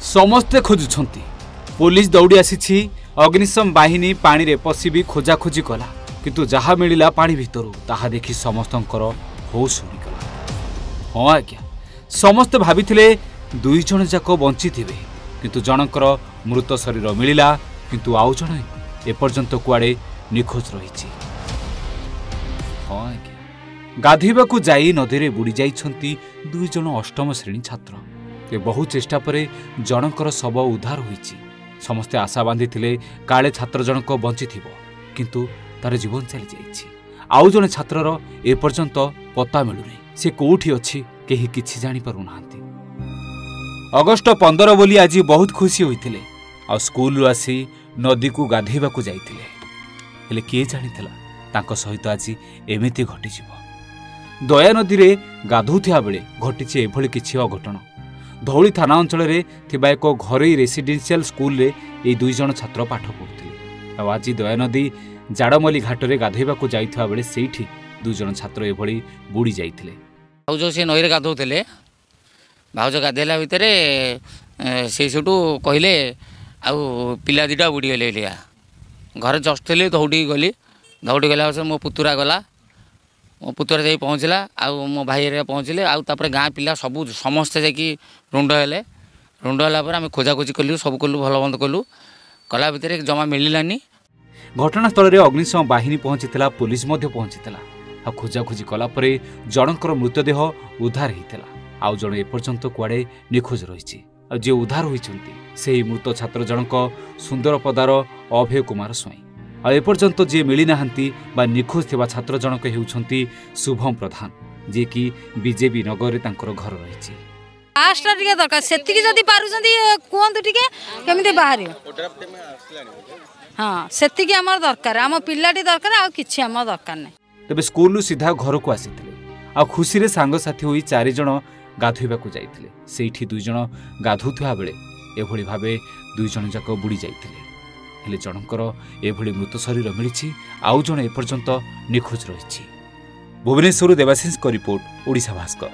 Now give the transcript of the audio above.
समस्ते खोजुछंती पुलिस दौड़ी आसी अग्निशम बाहिनी पानी रे पसी भी खोजाखोजी कला किंतु जहा मिलिला पानी भितरु ताहा देखि समस्तंकर होश उड़ीगला। हाँ आज्ञा समस्ते भाविथिले दुई जण जाक बंची थिबे किंतु जनकर मृत शरीर मिलिला किंतु आउ जण एपर्यंत कुआडे निखोज रहिछि। हाँ आज्ञा गाधेबाकू जाई नदी रे बुड़ी जाइछंती दुई जण अष्टम श्रेणी छात्र। ए बहु चेष्टा परे जनकर शव उद्धार होईछि। समस्ते आशा बांधिथिले काले छात्र जनक बंची थिबो किंतु तार जीवन चली जाइछि। आउ जने छात्रर ए पर्यंत पता मिलुनी से कोठी अछि केही किछि जानि पारु नांती। अगस्ट 15 बोली आज बहुत खुशी होइथिले आ स्कूल आसी नदी को गाधेबा को जाइथिले हेले के जानिथिला तांको सहित आज एमिति घटी जिवो। दया नदी रे गाधुथिया बेले घटिछि एभली किछि अघटन। धौली थाना अंचल थिबा एक घरोई रेसिडेंशियल स्कूल रे ए दुई जण छात्र पाठ पढुथिले। आज दया नदी जाड़मली घाट रे गाधेबा को जाइथिबा बेले सेठी दुई जण छात्र एभली बुड़ी जाइथिले। भाउज से नई रे गाधौथिले भाउज गाधेला भितरे से सेठू कहले आउ पिला दिटा बुड़ी गले लिया घर जस्ट थे दौड़ी गली गला मो पुतुरा गला मो पुतुरा जाई पहुँचला आउ मो भाई रे पहुँचले आउ तापर गाँ पिला सबू समस्ते जाकि रुंड हेले रुंड होला पर आम खोजाखोजी कलु सब कलु भल बंद कलु कला भितर जमा मिलानी। घटनास्थल रे अग्निशम बाहिनी पहुंचीला पुलिस मध्य पहुंचीला आ खोजाखोजी कला परे जनकर मृतदेह उद्धार होइतिला। आउ जण एपर्यंत कुआडे निखोज रहिछि। आ जे उद्धार होइछन्ति सेही मृत छात्र जनक सुंदरपदार अभय कुमार स्वाई। आ एपर्यंत जे मिली नाहंती बा निखोज थिबा छात्र जनक हेउछन्ति शुभम प्रधान जे कि बीजेपी नगर रे तांकर घर रहिछि। आस्टा टिके दरकार सेतिकी जदी पारुछन्ति कोंतु टिके केमिति बाहरियो। हां सेतिकी हमर दरकार हम पिल्लाटी दरकार आ किछि हमर दरकार नै। तबे स्कूल सीधा घर को आसीथिले आ खुशी रे सांग साथी होई चारि जण गाधोइबा को जाइथिले। सेठी दुई जण गाधुथुआ बेले एभली भाबे दुई जण जाक बुड़ी जाइथिले हेले जनकर एभली मृत शरीर मिलिछि आउ जण एपर्यंत निखोज रहिछि। भुवनेश्वर देवाशीष को रिपोर्ट ओडिशा भास्कर।